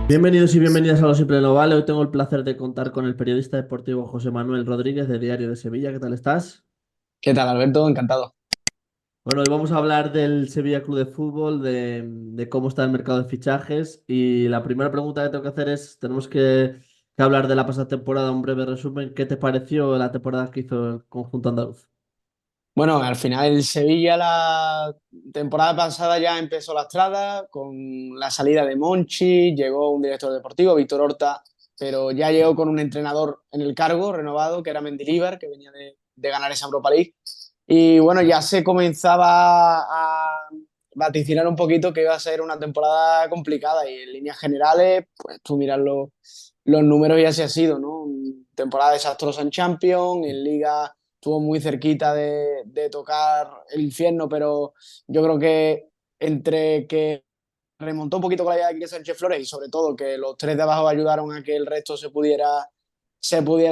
Bienvenidos y bienvenidas a Lo Siempre No Vale. Hoy tengo el placer de contar con el periodista deportivo José Manuel Rodríguez de Diario de Sevilla. ¿Qué tal estás? ¿Qué tal, Alberto? Encantado. Bueno, hoy vamos a hablar del Sevilla Club de Fútbol, de cómo está el mercado de fichajes. Y la primera pregunta que tengo que hacer es, tenemos que hablar de la pasada temporada, un breve resumen. ¿Qué te pareció la temporada que hizo el conjunto andaluz? Bueno, al final el Sevilla la temporada pasada ya empezó lastrada con la salida de Monchi, llegó un director deportivo, Víctor Horta, pero ya llegó con un entrenador en el cargo renovado, que era Mendilibar, que venía de ganar esa Europa League. Y bueno, ya se comenzaba a vaticinar un poquito que iba a ser una temporada complicada y en líneas generales, pues tú miras los números y así ha sido, ¿no? Temporada desastrosa en Champions, en Liga estuvo muy cerquita de tocar el infierno, pero yo creo que entre que remontó un poquito con la llegada de Quique Sánchez Flores y sobre todo que los tres de abajo ayudaron a que el resto se pudiera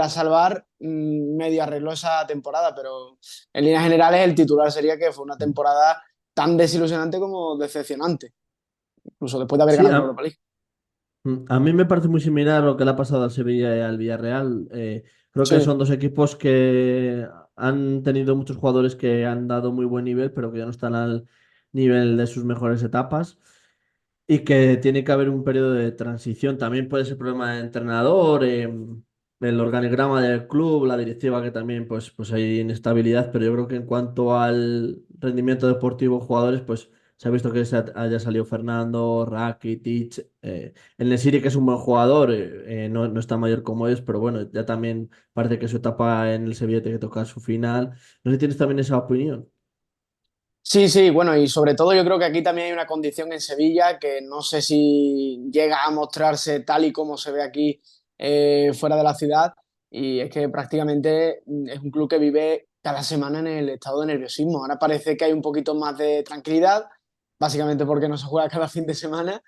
salvar, medio arregló esa temporada, pero en líneas generales el titular sería que fue una temporada tan desilusionante como decepcionante, incluso después de haber Sí, ganado una Europa League. a mí me parece muy similar a lo que le ha pasado al Sevilla y al Villarreal. Creo que Sí, son dos equipos que han tenido muchos jugadores que han dado muy buen nivel, pero que ya no están al nivel de sus mejores etapas. Y que tiene que haber un periodo de transición. También puede ser problema de entrenador, el organigrama del club, la directiva, que también pues hay inestabilidad, pero yo creo que en cuanto al rendimiento deportivo de jugadores, pues se ha visto que haya salido Fernando, Rakitic, el Nesiri, que es un buen jugador, no está mayor como es, pero bueno, ya también parece que su etapa en el Sevilla tiene que tocar su final. No sé si tienes también esa opinión. sí, sí, bueno, y sobre todo yo creo que aquí también hay una condición en Sevilla que no sé si llega a mostrarse tal y como se ve aquí, fuera de la ciudad, y es que prácticamente es un club que vive cada semana en el estado de nerviosismo. Ahora parece que hay un poquito más de tranquilidad, básicamente porque no se juega cada fin de semana,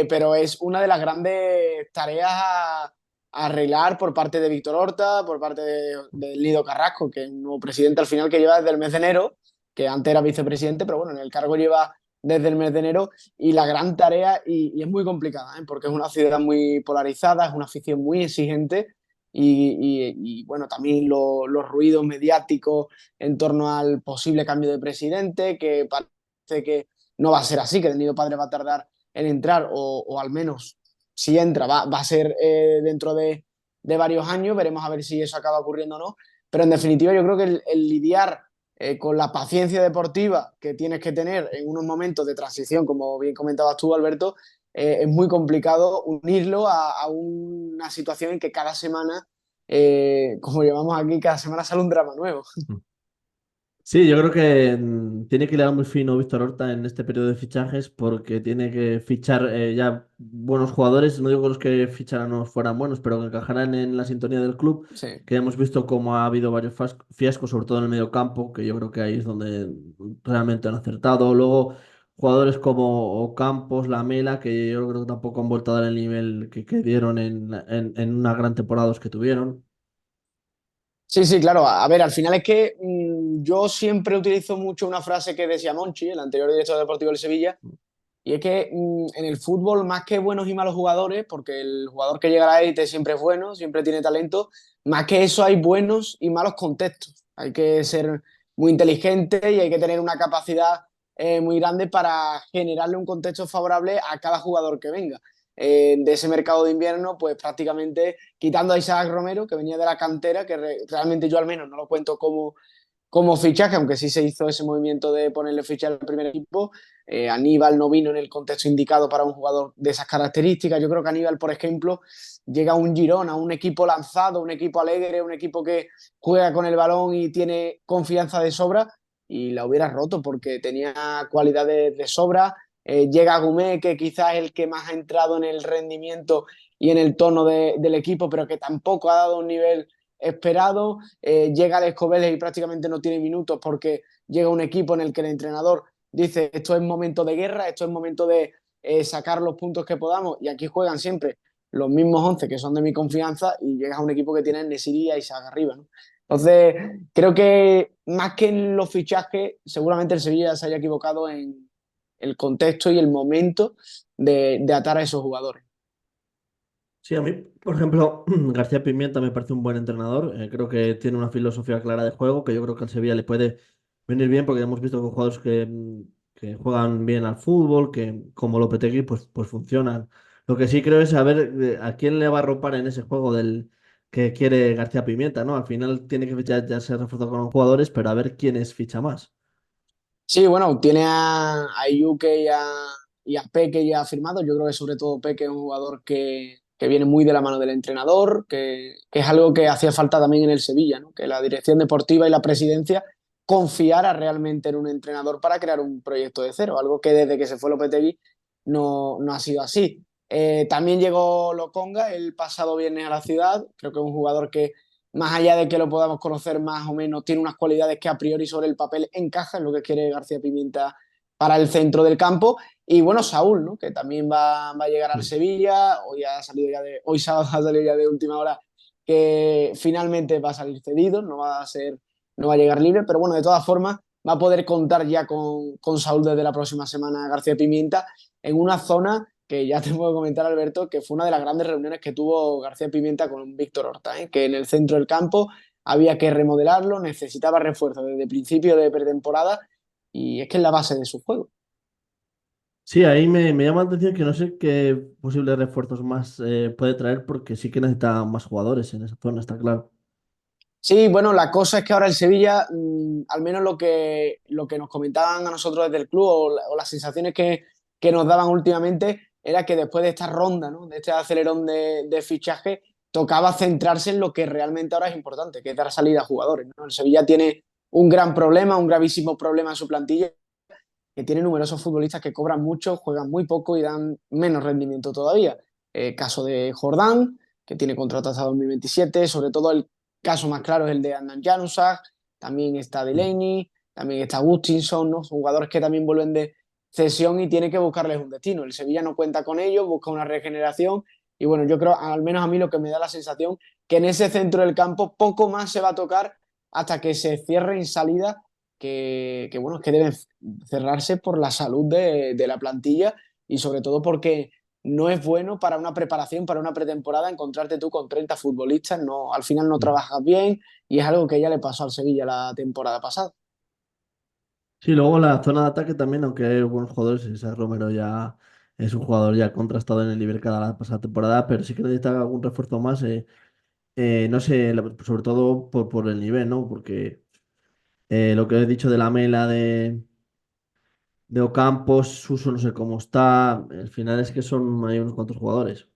pero es una de las grandes tareas a arreglar por parte de Víctor Horta, por parte de Lido Carrasco, que es un nuevo presidente al final que lleva desde el mes de enero, que antes era vicepresidente, pero bueno, en el cargo lleva desde el mes de enero, y la gran tarea, y es muy complicada, ¿eh? Porque es una ciudad muy polarizada, es una afición muy exigente y bueno, también los ruidos mediáticos en torno al posible cambio de presidente, que parece que no va a ser así, que el Nido Padre va a tardar en entrar, o al menos si entra, va a ser, dentro de varios años, veremos a ver si eso acaba ocurriendo o no, pero en definitiva yo creo que el lidiar, con la paciencia deportiva que tienes que tener en unos momentos de transición, como bien comentabas tú, Alberto, es muy complicado unirlo a una situación en que cada semana, como llamamos aquí, cada semana sale un drama nuevo. Sí, yo creo que tiene que ir muy fino Víctor Horta en este periodo de fichajes porque tiene que fichar ya buenos jugadores. No digo que los que ficharan no fueran buenos, pero que encajaran en la sintonía del club. Sí. Que hemos visto cómo ha habido varios fiascos, sobre todo en el medio campo, que yo creo que ahí es donde realmente han acertado. Luego, jugadores como Ocampos, Lamela, que yo creo que tampoco han vuelto a dar el nivel que dieron en una gran temporada los que tuvieron. Sí, sí, claro. A ver, al final es que, yo siempre utilizo mucho una frase que decía Monchi, el anterior director deportivo del Sevilla, y es que, en el fútbol, más que buenos y malos jugadores, porque el jugador que llega a la élite siempre es bueno, siempre tiene talento, más que eso hay buenos y malos contextos. Hay que ser muy inteligente y hay que tener una capacidad, muy grande para generarle un contexto favorable a cada jugador que venga. De ese mercado de invierno, pues prácticamente quitando a Isaac Romero, que venía de la cantera, que realmente yo al menos no lo cuento como fichaje, aunque sí se hizo ese movimiento de ponerle ficha al primer equipo. Aníbal no vino en el contexto indicado para un jugador de esas características. Yo creo que Aníbal, por ejemplo, llega a un Girona, a un equipo lanzado, un equipo alegre, un equipo que juega con el balón y tiene confianza de sobra, y la hubiera roto porque tenía cualidades de sobra. Llega Gumé, que quizás es el que más ha entrado en el rendimiento y en el tono del equipo, pero que tampoco ha dado un nivel esperado. Llega al Escobeles y prácticamente no tiene minutos porque llega un equipo en el que el entrenador dice: esto es momento de guerra, esto es momento de, sacar los puntos que podamos, y aquí juegan siempre los mismos 11 que son de mi confianza, y llegas a un equipo que tiene Nesiría y Saga arriba, ¿no? Entonces, creo que más que en los fichajes, seguramente el Sevilla se haya equivocado en el contexto y el momento de atar a esos jugadores. Sí, a mí, por ejemplo, García Pimienta me parece un buen entrenador. Creo que tiene una filosofía clara de juego que yo creo que al Sevilla le puede venir bien porque hemos visto que jugadores que juegan bien al fútbol, que como Lopetegui, pues funcionan. Lo que sí creo es saber a quién le va a ropar en ese juego del que quiere García Pimienta, ¿no? Al final tiene que fichar, ya se refuerza con los jugadores, pero a ver quiénes ficha más. Sí, bueno, tiene a Yuke y a Peque ya firmado. Yo creo que sobre todo Peque es un jugador que viene muy de la mano del entrenador, que es algo que hacía falta también en el Sevilla, ¿no? Que la dirección deportiva y la presidencia confiara realmente en un entrenador para crear un proyecto de cero, algo que desde que se fue Lopetegui no ha sido así. También llegó Lokonga el pasado viernes a la ciudad. Creo que es un jugador que más allá de que lo podamos conocer más o menos, tiene unas cualidades que a priori sobre el papel encajan en lo que quiere García Pimienta para el centro del campo. Y bueno, Saúl, ¿no? Que también va a llegar al Mm. Sevilla, hoy sábado ha salido ya de última hora que finalmente va a salir cedido, no va a llegar libre, pero bueno, de todas formas va a poder contar ya con Saúl desde la próxima semana García Pimienta en una zona que ya te puedo comentar, Alberto, que fue una de las grandes reuniones que tuvo García Pimienta con Víctor Horta, ¿eh? Que en el centro del campo había que remodelarlo, necesitaba refuerzo desde el principio de pretemporada y es que es la base de su juego. Sí, ahí me llama la atención que no sé qué posibles refuerzos más puede traer porque sí que necesita más jugadores en esa zona, está claro. Sí, bueno, la cosa es que ahora el Sevilla, al menos lo que nos comentaban a nosotros desde el club o las sensaciones que nos daban últimamente, era que después de esta ronda, ¿no? De este acelerón de fichaje, tocaba centrarse en lo que realmente ahora es importante, que es dar salida a jugadores, ¿no? El Sevilla tiene un gran problema, un gravísimo problema en su plantilla, que tiene numerosos futbolistas que cobran mucho, juegan muy poco y dan menos rendimiento todavía. Caso de Jordán, que tiene contrato hasta 2027, sobre todo el caso más claro es el de Adnan Januzaj, también está Mm. Delaney, también está Gustinson, ¿no? Son jugadores que también vuelven de cesión y tiene que buscarles un destino. El Sevilla no cuenta con ellos, busca una regeneración y bueno, yo creo, al menos a mí lo que me da la sensación, que en ese centro del campo poco más se va a tocar hasta que se cierre en salida bueno, que deben cerrarse por la salud de la plantilla y sobre todo porque no es bueno para una preparación, para una pretemporada, encontrarte tú con 30 futbolistas, no, al final no Mm. trabajas bien y es algo que ya le pasó al Sevilla la temporada pasada. Sí, luego la zona de ataque también, aunque hay buenos jugadores, ese Romero ya es un jugador ya contrastado en el nivel cada la pasada temporada, pero sí que necesita algún refuerzo más, no sé, sobre todo por el nivel, ¿no? Porque lo que he dicho de la Mela, de Ocampos, Suso no sé cómo está, al final es que son hay unos cuantos jugadores.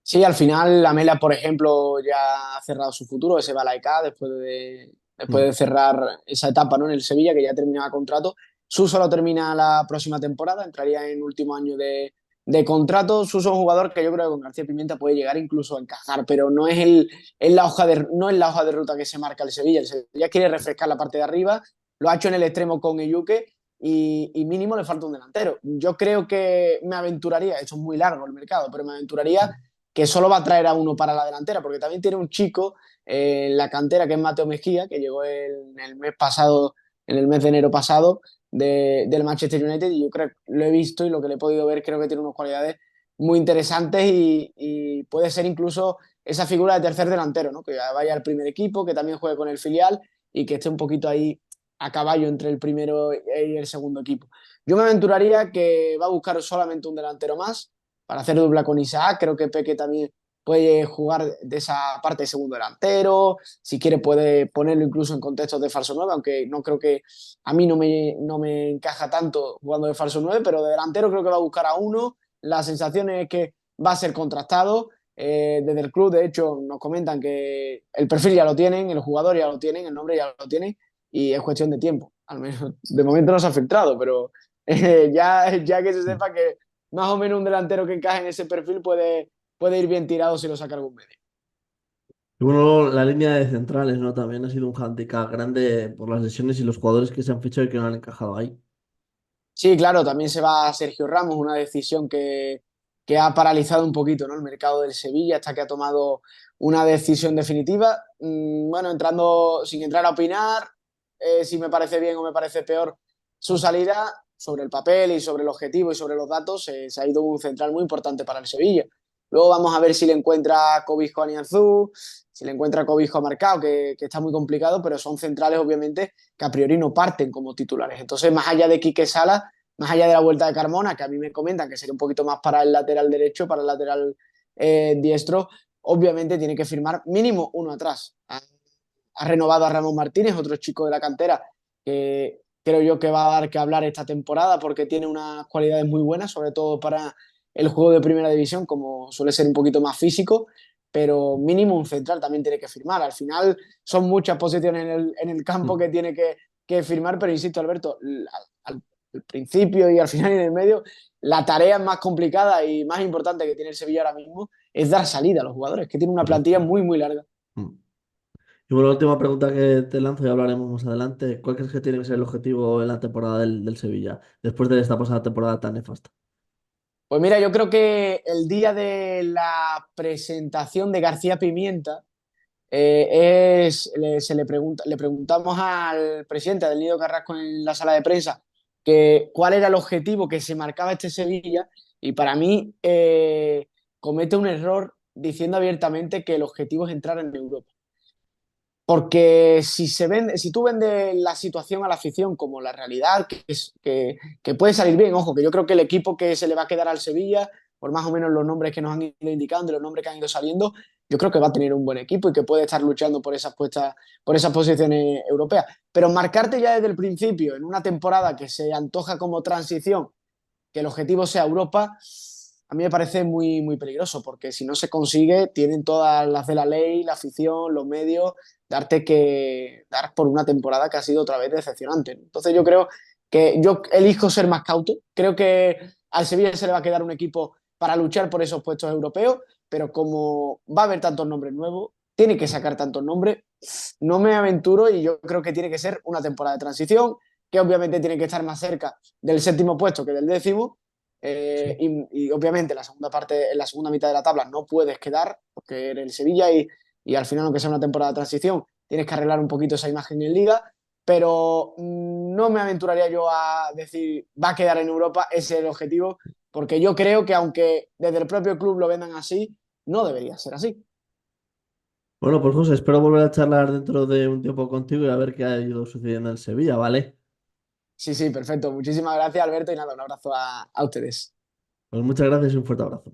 Sí, al final la Mela, por ejemplo, ya ha cerrado su futuro, se va a la EK después Mm. de cerrar esa etapa, ¿no? En el Sevilla, que ya terminaba contrato. Suso lo termina la próxima temporada, entraría en último año de contrato. Suso es un jugador que yo creo que con García Pimienta puede llegar incluso a encajar, pero no es la hoja de ruta que se marca el Sevilla. El Sevilla quiere refrescar la parte de arriba, lo ha hecho en el extremo con Eyuke y mínimo le falta un delantero. Yo creo que me aventuraría, esto es muy largo el mercado, pero me aventuraría que solo va a traer a uno para la delantera, porque también tiene un chico en la cantera que es Mateo Mejía, que llegó en el mes pasado, en el mes de enero pasado, del Manchester United, y yo creo lo he visto y lo que le he podido ver, creo que tiene unas cualidades muy interesantes y puede ser incluso esa figura de tercer delantero, ¿no? Que vaya al primer equipo, que también juegue con el filial y que esté un poquito ahí a caballo entre el primero y el segundo equipo. Yo me aventuraría que va a buscar solamente un delantero más, para hacer dupla con Isaac. Creo que Peque también puede jugar de esa parte de segundo delantero. Si quiere, puede ponerlo incluso en contextos de falso 9, aunque no creo que a mí no me encaja tanto jugando de falso 9, pero de delantero creo que va a buscar a uno. La sensación es que va a ser contrastado. Desde el club, de hecho, nos comentan que el perfil ya lo tienen, el jugador ya lo tienen, el nombre ya lo tienen, y es cuestión de tiempo. Al menos de momento no se ha filtrado, pero ya que se Mm. sepa que más o menos un delantero que encaje en ese perfil puede ir bien tirado si lo saca algún medio. Y bueno, la línea de centrales, ¿no? También ha sido un handicap grande por las lesiones y los jugadores que se han fichado y que no han encajado ahí. Sí, claro, también se va Sergio Ramos, una decisión que ha paralizado un poquito, ¿no? El mercado del Sevilla hasta que ha tomado una decisión definitiva. Bueno, sin entrar a opinar si me parece bien o me parece peor su salida, sobre el papel y sobre el objetivo y sobre los datos, se ha ido un central muy importante para el Sevilla. Luego vamos a ver si le encuentra cobijo a Nianzú, si le encuentra cobijo a Marcao, que está muy complicado, pero son centrales, obviamente, que a priori no parten como titulares. Entonces, más allá de Quique Sala, más allá de la vuelta de Carmona, que a mí me comentan que sería un poquito más para el lateral derecho, para el lateral diestro, obviamente tiene que firmar mínimo uno atrás. Ha renovado a Ramón Martínez, otro chico de la cantera, que creo yo que va a dar que hablar esta temporada porque tiene unas cualidades muy buenas, sobre todo para el juego de primera división, como suele ser un poquito más físico, pero mínimo un central también tiene que firmar. Al final son muchas posiciones en el campo Mm. que tiene que firmar, pero insisto, Alberto, al principio y al final y en el medio, la tarea más complicada y más importante que tiene el Sevilla ahora mismo es dar salida a los jugadores, que tiene una plantilla Correcto. muy, muy larga. Mm. Y bueno, la última pregunta que te lanzo y hablaremos más adelante. ¿Cuál crees que tiene que ser el objetivo en la temporada del Sevilla, después de esta pasada temporada tan nefasta? Pues mira, yo creo que el día de la presentación de García Pimienta le preguntamos al presidente del Nido Carrasco en la sala de prensa que cuál era el objetivo que se marcaba este Sevilla y para mí comete un error diciendo abiertamente que el objetivo es entrar en Europa. Porque si tú vendes la situación a la afición como la realidad, que puede salir bien, ojo, que yo creo que el equipo que se le va a quedar al Sevilla, por más o menos los nombres que nos han ido indicando y los nombres que han ido saliendo, yo creo que va a tener un buen equipo y que puede estar luchando por esas posiciones europeas. Pero marcarte ya desde el principio, en una temporada que se antoja como transición, que el objetivo sea Europa, a mí me parece muy, muy peligroso, porque si no se consigue, tienen todas las de la ley, la afición, los medios, darte que dar por una temporada que ha sido otra vez decepcionante. Entonces yo creo que yo elijo ser más cauto, creo que al Sevilla se le va a quedar un equipo para luchar por esos puestos europeos, pero como va a haber tantos nombres nuevos, tiene que sacar tantos nombres, no me aventuro y yo creo que tiene que ser una temporada de transición, que obviamente tiene que estar más cerca del séptimo puesto que del décimo. Sí. Y obviamente la segunda parte, en la segunda mitad de la tabla no puedes quedar, porque eres el Sevilla y al final, aunque sea una temporada de transición, tienes que arreglar un poquito esa imagen en Liga, pero no me aventuraría yo a decir va a quedar en Europa, ese es el objetivo, porque yo creo que aunque desde el propio club lo vendan así, no debería ser así. Bueno, pues José, espero volver a charlar dentro de un tiempo contigo y a ver qué ha ido sucediendo en Sevilla, ¿vale? Sí, sí, perfecto. Muchísimas gracias, Alberto, y nada, un abrazo a ustedes. Pues muchas gracias y un fuerte abrazo.